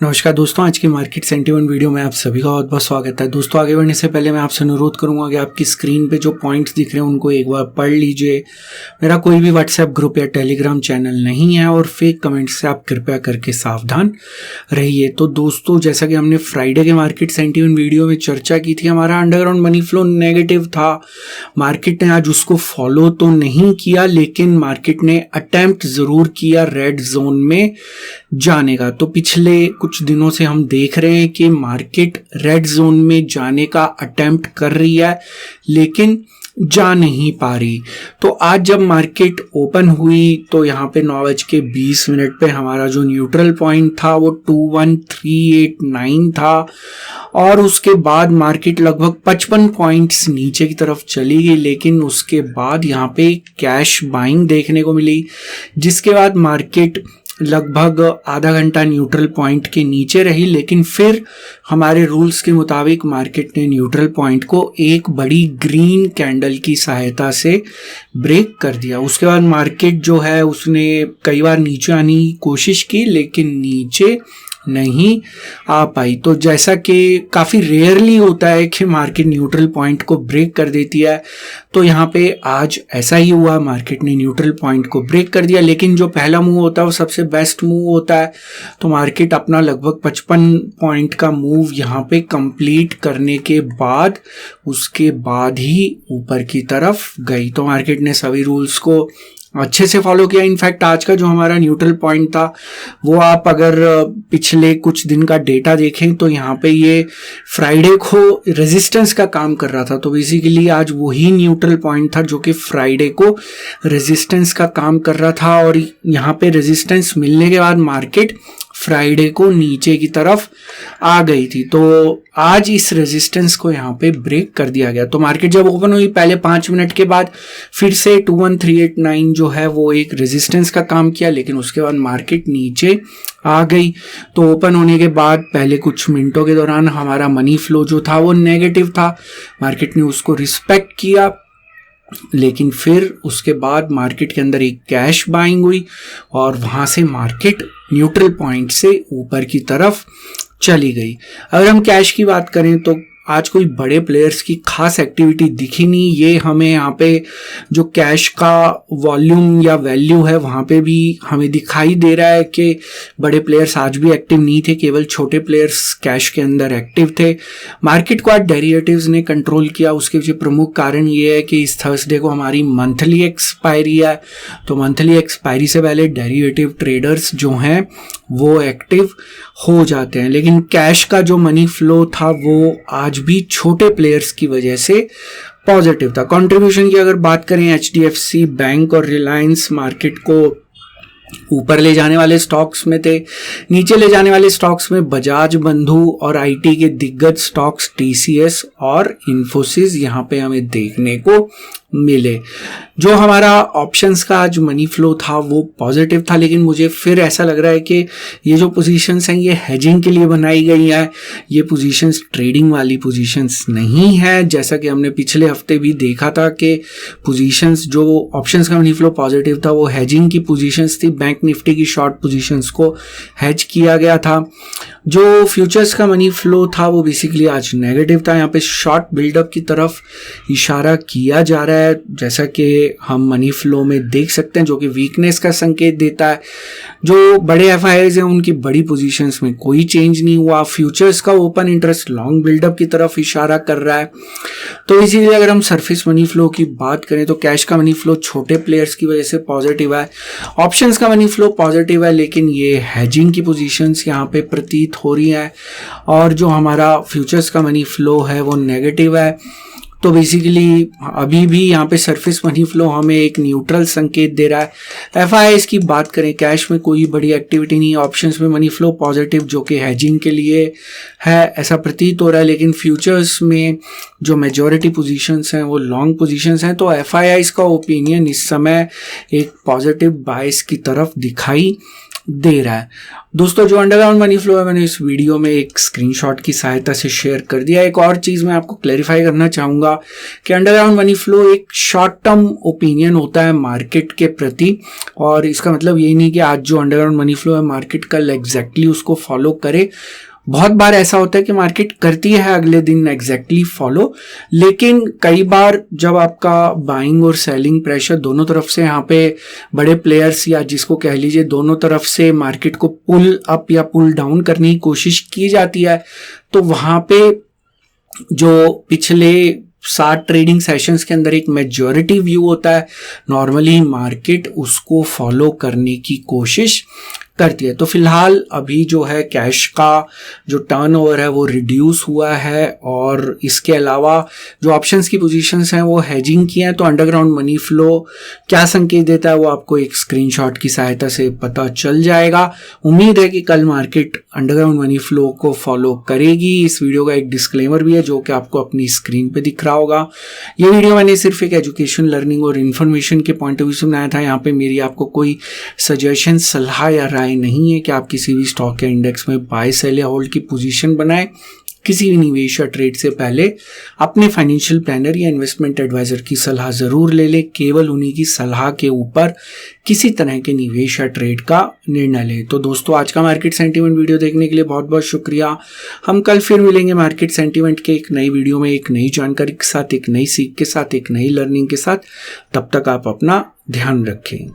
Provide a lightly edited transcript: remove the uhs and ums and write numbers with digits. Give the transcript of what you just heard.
नमस्कार दोस्तों, आज की मार्केट सेंटीमेंट वीडियो में आप सभी का बहुत बहुत स्वागत है। दोस्तों, आगे बढ़ने से पहले मैं आपसे अनुरोध करूंगा कि आपकी स्क्रीन पे जो पॉइंट्स दिख रहे हैं उनको एक बार पढ़ लीजिए। मेरा कोई भी व्हाट्सएप ग्रुप या टेलीग्राम चैनल नहीं है और फेक कमेंट्स से आप कृपया करके सावधान रहिए। तो दोस्तों, जैसा कि हमने फ्राइडे के मार्केट सेंटीमेंट वीडियो में चर्चा की थी, हमारा अंडरग्राउंड मनी फ्लो नेगेटिव था। मार्केट ने आज उसको फॉलो तो नहीं किया, लेकिन मार्केट ने अटेम्प्ट जरूर किया रेड जोन में जाने का। तो पिछले कुछ दिनों से हम देख रहे हैं कि मार्केट रेड जोन में जाने का अटेम्प्ट कर रही है, लेकिन जा नहीं पा रही। तो आज जब मार्केट ओपन हुई तो यहाँ पे 9:20 पे हमारा जो न्यूट्रल पॉइंट था वो 21389 था और उसके बाद मार्केट लगभग 55 पॉइंट्स नीचे की तरफ चली गई। लेकिन उसके बाद यहाँ पे कैश बाइंग देखने को मिली, जिसके बाद मार्केट लगभग आधा घंटा न्यूट्रल पॉइंट के नीचे रही। लेकिन फिर हमारे रूल्स के मुताबिक मार्केट ने न्यूट्रल पॉइंट को एक बड़ी ग्रीन कैंडल की सहायता से ब्रेक कर दिया। उसके बाद मार्केट जो है उसने कई बार नीचे आने की कोशिश की, लेकिन नीचे नहीं आ पाई। तो जैसा कि काफ़ी रेयरली होता है कि मार्केट न्यूट्रल पॉइंट को ब्रेक कर देती है, तो यहाँ पे आज ऐसा ही हुआ। मार्केट ने न्यूट्रल पॉइंट को ब्रेक कर दिया, लेकिन जो पहला मूव होता है वो सबसे बेस्ट मूव होता है। तो मार्केट अपना लगभग 55 पॉइंट का मूव यहाँ पे कंप्लीट करने के बाद उसके बाद ही ऊपर की तरफ गई। तो मार्केट ने सभी रूल्स को अच्छे से फॉलो किया। इनफैक्ट आज का जो हमारा न्यूट्रल पॉइंट था वो आप अगर पिछले कुछ दिन का डेटा देखें तो यहाँ पे ये फ्राइडे को रेजिस्टेंस का काम कर रहा था। तो बेसिकली आज वही न्यूट्रल पॉइंट था जो कि फ्राइडे को रेजिस्टेंस का काम कर रहा था और यहाँ पे रेजिस्टेंस मिलने के बाद मार्केट फ्राइडे को नीचे की तरफ आ गई थी। तो आज इस रेजिस्टेंस को यहाँ पे ब्रेक कर दिया गया। तो मार्केट जब ओपन हुई पहले 5 मिनट के बाद फिर से 21389 जो है वो एक रेजिस्टेंस का काम किया, लेकिन उसके बाद मार्केट नीचे आ गई। तो ओपन होने के बाद पहले कुछ मिनटों के दौरान हमारा मनी फ्लो जो था वो नेगेटिव था। मार्केट ने उसको रिस्पेक्ट किया, लेकिन फिर उसके बाद मार्केट के अंदर एक कैश बाइंग हुई और वहां से मार्केट न्यूट्रल पॉइंट से ऊपर की तरफ चली गई। अगर हम कैश की बात करें तो आज कोई बड़े प्लेयर्स की खास एक्टिविटी दिखी नहीं। ये हमें यहाँ पे जो कैश का वॉल्यूम या वैल्यू है वहाँ पे भी हमें दिखाई दे रहा है कि बड़े प्लेयर्स आज भी एक्टिव नहीं थे, केवल छोटे प्लेयर्स कैश के अंदर एक्टिव थे। मार्केट को आज डेरिवेटिव्स ने कंट्रोल किया। उसके पीछे प्रमुख कारण ये है कि इस थर्सडे को हमारी मंथली एक्सपायरी है। तो मंथली एक्सपायरी से पहले डेरिवेटिव ट्रेडर्स जो हैं वो एक्टिव हो जाते हैं। लेकिन कैश का जो मनी फ्लो था वो आज भी छोटे प्लेयर्स की वजह से पॉजिटिव था। कंट्रीब्यूशन की अगर बात करें, एचडीएफसी बैंक और रिलायंस मार्केट को ऊपर ले जाने वाले स्टॉक्स में थे। नीचे ले जाने वाले स्टॉक्स में बजाज बंधु और आईटी के दिग्गज स्टॉक्स टीसीएस और इन्फोसिस यहाँ पे हमें देखने को मिले। जो हमारा ऑप्शंस का आज मनी फ्लो था वो पॉजिटिव था, लेकिन मुझे फिर ऐसा लग रहा है कि ये जो पोजीशंस हैं ये हेजिंग के लिए बनाई गई है। ये पोजीशंस ट्रेडिंग वाली पोजीशंस नहीं है। जैसा कि हमने पिछले हफ्ते भी देखा था कि पोजीशंस जो ऑप्शंस का मनी फ्लो पॉजिटिव था वो हेजिंग की पोजीशंस थी। बैंक निफ्टी की शॉर्ट पोजीशंस को हेज किया गया था। जो फ्यूचर्स का मनी फ्लो था वो बेसिकली आज नेगेटिव था। यहाँ पे शॉर्ट बिल्डअप की तरफ इशारा किया जा रहा है, जैसा कि हम मनी फ्लो में देख सकते हैं, जो कि वीकनेस का संकेत देता है। जो बड़े एफआईआईज हैं उनकी बड़ी पोजीशंस में कोई चेंज नहीं हुआ। फ्यूचर्स का ओपन इंटरेस्ट लॉन्ग बिल्डअप की तरफ इशारा कर रहा है। तो इसीलिए अगर हम सरफेस मनी फ्लो की बात करें तो कैश का मनी फ्लो छोटे प्लेयर्स की वजह से पॉजिटिव है। ऑप्शंस का मनी फ्लो पॉजिटिव है, लेकिन ये हेजिंग की पोजीशंस यहाँ पे प्रतीत हो रही है और जो हमारा फ्यूचर्स का मनी फ्लो है वो नेगेटिव है। तो बेसिकली अभी भी यहाँ पे सरफेस मनी फ्लो हमें एक न्यूट्रल संकेत दे रहा है। एफआईआईज की बात करें, कैश में कोई बड़ी एक्टिविटी नहीं है। ऑप्शंस में मनी फ्लो पॉजिटिव जो कि हेजिंग के लिए है ऐसा प्रतीत हो रहा है, लेकिन फ्यूचर्स में जो मेजॉरिटी पोजीशंस हैं वो लॉन्ग पोजीशंस हैं। तो एफआईआईज का ओपिनियन इस समय एक पॉजिटिव बायस की तरफ दिखाई दे रहा है। दोस्तों जो अंडरग्राउंड मनी फ्लो है मैंने इस वीडियो में एक स्क्रीनशॉट की सहायता से शेयर कर दिया। एक और चीज़ मैं आपको क्लैरिफाई करना चाहूँगा कि अंडरग्राउंड मनी फ्लो एक शॉर्ट टर्म ओपिनियन होता है मार्केट के प्रति, और इसका मतलब ये नहीं कि आज जो अंडरग्राउंड मनी फ्लो है मार्केट कल एग्जैक्टली उसको फॉलो करे। बहुत बार ऐसा होता है कि मार्केट करती है अगले दिन एग्जैक्टली फॉलो, लेकिन कई बार जब आपका बाइंग और सेलिंग प्रेशर दोनों तरफ से यहाँ पे बड़े प्लेयर्स या जिसको कह लीजिए दोनों तरफ से मार्केट को पुल अप या पुल डाउन करने की कोशिश की जाती है, तो वहाँ पे जो पिछले 7 ट्रेडिंग सेशंस के अंदर एक मेजॉरिटी व्यू होता है, नॉर्मली मार्केट उसको फॉलो करने की कोशिश करती है। तो फिलहाल अभी जो है कैश का जो टर्नओवर है वो रिड्यूस हुआ है, और इसके अलावा जो ऑप्शंस की पोजीशंस हैं वो हेजिंग की हैं। तो अंडरग्राउंड मनी फ्लो क्या संकेत देता है वो आपको एक स्क्रीनशॉट की सहायता से पता चल जाएगा। उम्मीद है कि कल मार्केट अंडरग्राउंड मनी फ्लो को फॉलो करेगी। इस वीडियो का एक डिस्क्लेमर भी है जो कि आपको अपनी स्क्रीन पे दिख रहा होगा। ये वीडियो मैंने सिर्फ एक एजुकेशन, लर्निंग और इन्फॉर्मेशन के पॉइंट ऑफ व्यू से बनाया था। यहाँ पे मेरी आपको कोई सजेशन, सलाह या राय नहीं है कि आप किसी भी स्टॉक या इंडेक्स में बाय, सेल या होल्ड की पोजीशन बनाएं। किसी भी निवेश या ट्रेड से पहले अपने फाइनेंशियल प्लानर या इन्वेस्टमेंट एडवाइजर की सलाह जरूर ले लें। केवल उन्हीं की सलाह के ऊपर किसी तरह के निवेश या ट्रेड का निर्णय लें। तो दोस्तों आज का मार्केट सेंटीमेंट वीडियो देखने के लिए बहुत बहुत शुक्रिया। हम कल फिर मिलेंगे मार्केट सेंटीमेंट के एक नई वीडियो में, एक नई जानकारी के साथ, एक नई सीख के साथ, एक नई लर्निंग के साथ। तब तक आप अपना ध्यान रखें।